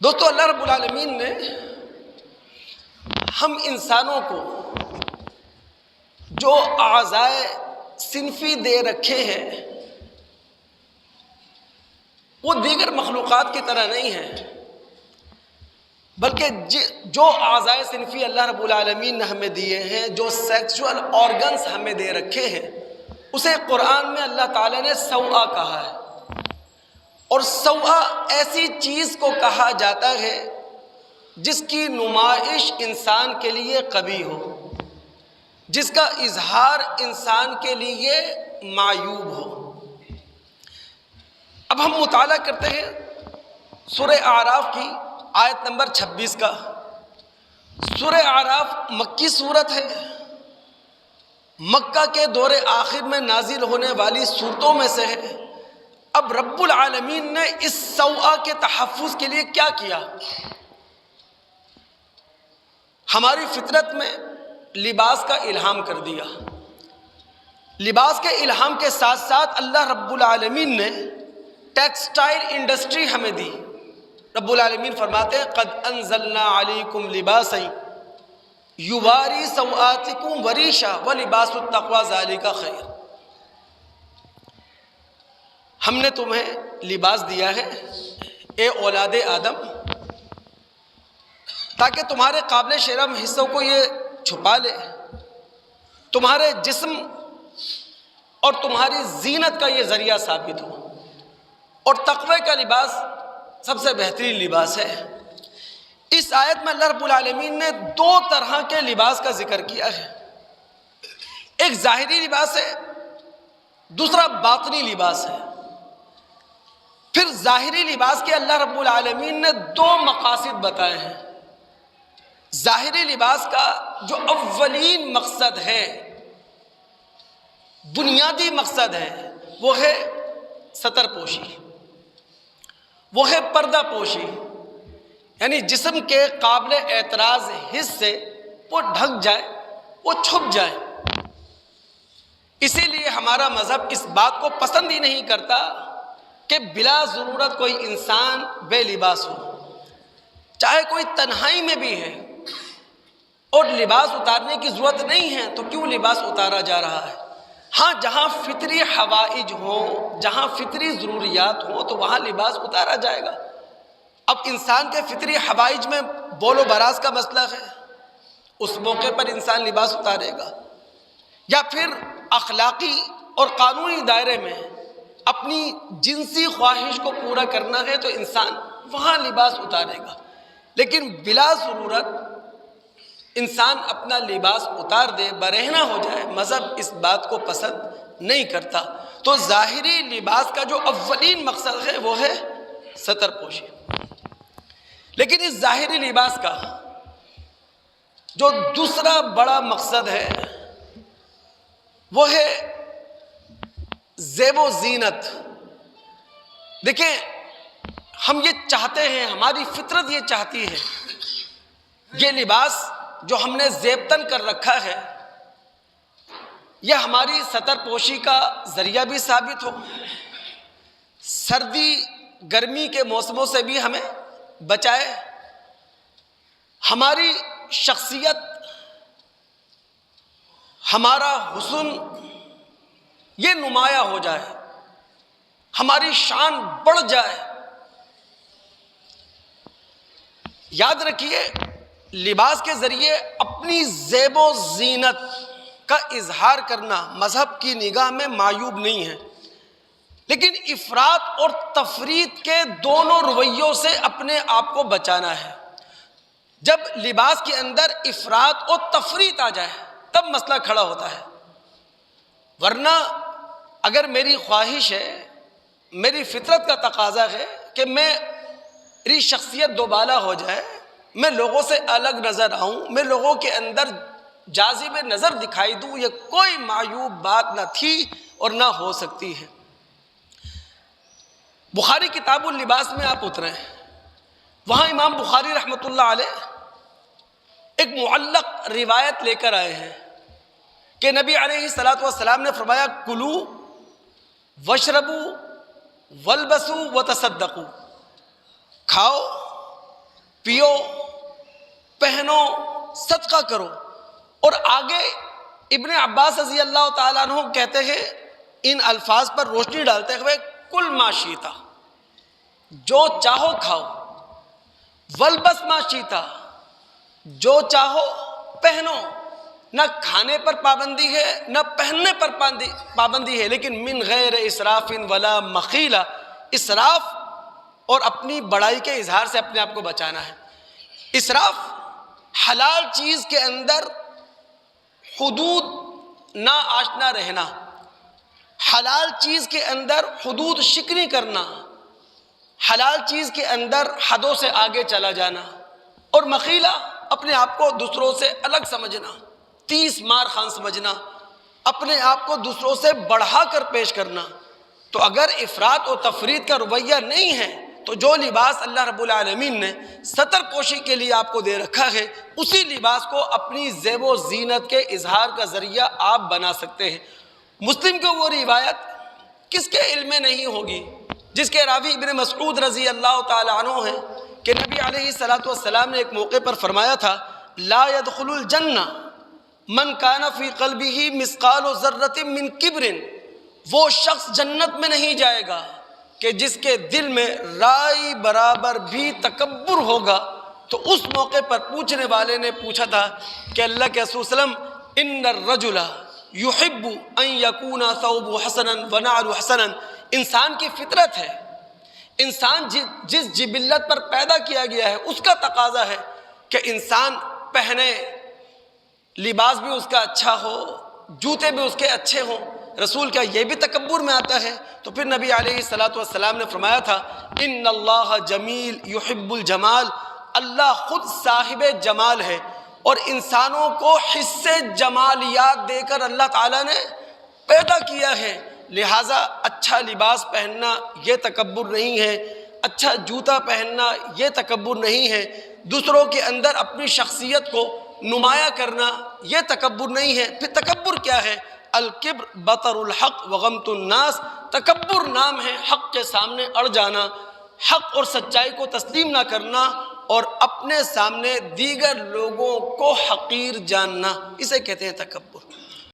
دوستو، اللہ رب العالمین نے ہم انسانوں کو جو اعضائے صنفی دے رکھے ہیں وہ دیگر مخلوقات کی طرح نہیں ہیں، بلکہ جو اعضائے صنفی اللہ رب العالمین نے ہمیں دیے ہیں، جو سیکسول آرگنز ہمیں دے رکھے ہیں، اسے قرآن میں اللہ تعالیٰ نے سوآ کہا ہے۔ اور سوآ ایسی چیز کو کہا جاتا ہے جس کی نمائش انسان کے لیے قبیح ہو، جس کا اظہار انسان کے لیے معیوب ہو۔ اب ہم مطالعہ کرتے ہیں سورہ اعراف کی آیت نمبر 26 کا۔ سورہ اعراف مکی سورت ہے، مکہ کے دور آخر میں نازل ہونے والی سورتوں میں سے ہے۔ اب رب العالمین نے اس سوآ کے تحفظ کے لیے کیا کیا؟ ہماری فطرت میں لباس کا الہام کر دیا۔ لباس کے الہام کے ساتھ ساتھ اللہ رب العالمین نے ٹیکسٹائل انڈسٹری ہمیں دی۔ رب العالمین فرماتے ہیں قد انزلنا علیکم لباسا یواری سوآتکم وریشا ولباس التقوی ذالک خیر۔ ہم نے تمہیں لباس دیا ہے اے اولاد آدم، تاکہ تمہارے قابل شرم حصوں کو یہ چھپا لے، تمہارے جسم اور تمہاری زینت کا یہ ذریعہ ثابت ہو۔ اور تقوی کا لباس سب سے بہترین لباس ہے۔ اس آیت میں اللہ رب العالمین نے دو طرح کے لباس کا ذکر کیا ہے، ایک ظاہری لباس ہے، دوسرا باطنی لباس ہے۔ پھر ظاہری لباس کے اللہ رب العالمین نے دو مقاصد بتائے ہیں۔ ظاہری لباس کا جو اولین مقصد ہے، بنیادی مقصد ہے، وہ ہے ستر پوشی، وہ ہے پردہ پوشی، یعنی جسم کے قابل اعتراض حصے وہ ڈھک جائے، وہ چھپ جائے۔ اسی لیے ہمارا مذہب اس بات کو پسند ہی نہیں کرتا کہ بلا ضرورت کوئی انسان بے لباس ہو، چاہے کوئی تنہائی میں بھی ہے اور لباس اتارنے کی ضرورت نہیں ہے تو کیوں لباس اتارا جا رہا ہے؟ ہاں، جہاں فطری حوائج ہوں، جہاں فطری ضروریات ہوں تو وہاں لباس اتارا جائے گا۔ اب انسان کے فطری حوائج میں بول و براز کا مسئلہ ہے، اس موقع پر انسان لباس اتارے گا، یا پھر اخلاقی اور قانونی دائرے میں اپنی جنسی خواہش کو پورا کرنا ہے تو انسان وہاں لباس اتارے گا۔ لیکن بلا ضرورت انسان اپنا لباس اتار دے، برہنہ ہو جائے، مذہب اس بات کو پسند نہیں کرتا۔ تو ظاہری لباس کا جو اولین مقصد ہے وہ ہے ستر پوشی۔ لیکن اس ظاہری لباس کا جو دوسرا بڑا مقصد ہے وہ ہے زیب و زینت۔ دیکھیں، ہم یہ چاہتے ہیں، ہماری فطرت یہ چاہتی ہے یہ لباس جو ہم نے زیبتن کر رکھا ہے یہ ہماری ستر پوشی کا ذریعہ بھی ثابت ہو، سردی گرمی کے موسموں سے بھی ہمیں بچائے، ہماری شخصیت، ہمارا حسن یہ نمایاں ہو جائے، ہماری شان بڑھ جائے۔ یاد رکھیے، لباس کے ذریعے اپنی زیب و زینت کا اظہار کرنا مذہب کی نگاہ میں معیوب نہیں ہے، لیکن افراط اور تفریط کے دونوں رویوں سے اپنے آپ کو بچانا ہے۔ جب لباس کے اندر افراط اور تفریط آ جائے تب مسئلہ کھڑا ہوتا ہے، ورنہ اگر میری خواہش ہے، میری فطرت کا تقاضا ہے کہ میری شخصیت دوبالا ہو جائے، میں لوگوں سے الگ نظر آؤں، میں لوگوں کے اندر جاذب نظر دکھائی دوں، یہ کوئی معیوب بات نہ تھی اور نہ ہو سکتی ہے۔ بخاری کتاب اللباس میں آپ اتریں، وہاں امام بخاری رحمۃ اللہ علیہ ایک معلق روایت لے کر آئے ہیں کہ نبی علیہ الصلوۃ والسلام نے فرمایا کلو واشربو والبسو وتصدقو، کھاؤ پیو، پہنو، صدقہ کرو۔ اور آگے ابن عباس رضی اللہ تعالیٰ عنہ کہتے ہیں ان الفاظ پر روشنی ڈالتے ہوئے، کل ما شیتا، جو چاہو کھاؤ، والبس ما شیتا، جو چاہو پہنو۔ نہ کھانے پر پابندی ہے نہ پہننے پر پابندی ہے، لیکن من غیر اسراف ولا مخیلہ، اسراف اور اپنی بڑائی کے اظہار سے اپنے آپ کو بچانا ہے۔ اسراف حلال چیز کے اندر حدود نہ آشنا رہنا، حلال چیز کے اندر حدود شکنی کرنا، حلال چیز کے اندر حدوں سے آگے چلا جانا، اور مخیلہ اپنے آپ کو دوسروں سے الگ سمجھنا، 30 مار خان سمجھنا، اپنے آپ کو دوسروں سے بڑھا کر پیش کرنا۔ تو اگر افراط و تفریط کا رویہ نہیں ہے تو جو لباس اللہ رب العالمین نے ستر پوشی کے لیے آپ کو دے رکھا ہے، اسی لباس کو اپنی زیب و زینت کے اظہار کا ذریعہ آپ بنا سکتے ہیں۔ مسلم کو وہ روایت کس کے علم میں نہیں ہوگی جس کے راوی ابن مسعود رضی اللہ تعالی عنہ ہیں کہ نبی علیہ الصلوۃ والسلام نے ایک موقع پر فرمایا تھا، لا يدخل الجنہ من کان فی قلبہ مثقال ذرۃ من کبر، وہ شخص جنت میں نہیں جائے گا کہ جس کے دل میں رائی برابر بھی تکبر ہوگا۔ تو اس موقع پر پوچھنے والے نے پوچھا تھا کہ اللہ کے رسول صلی اللہ علیہ وسلم، ان الرجل یحب ان یکون ثوب حسنا ونعل حسنا، انسان کی فطرت ہے، انسان جس جبلت پر پیدا کیا گیا ہے اس کا تقاضا ہے کہ انسان پہنے، لباس بھی اس کا اچھا ہو، جوتے بھی اس کے اچھے ہوں۔ رسول کا یہ بھی تکبر میں آتا ہے؟ تو پھر نبی علیہ الصلوۃ والسلام نے فرمایا تھا، ان اللہ جمیل یحب الجمال، اللہ خود صاحب جمال ہے، اور انسانوں کو حصے جمالیات دے کر اللہ تعالیٰ نے پیدا کیا ہے، لہٰذا اچھا لباس پہننا یہ تکبر نہیں ہے، اچھا جوتا پہننا یہ تکبر نہیں ہے، دوسروں کے اندر اپنی شخصیت کو نمایاں کرنا یہ تکبر نہیں ہے۔ پھر تکبر کیا ہے؟ الکبر بطر الحق وغمت الناس، تکبر نام ہے حق کے سامنے اڑ جانا، حق اور سچائی کو تسلیم نہ کرنا، اور اپنے سامنے دیگر لوگوں کو حقیر جاننا، اسے کہتے ہیں تکبر۔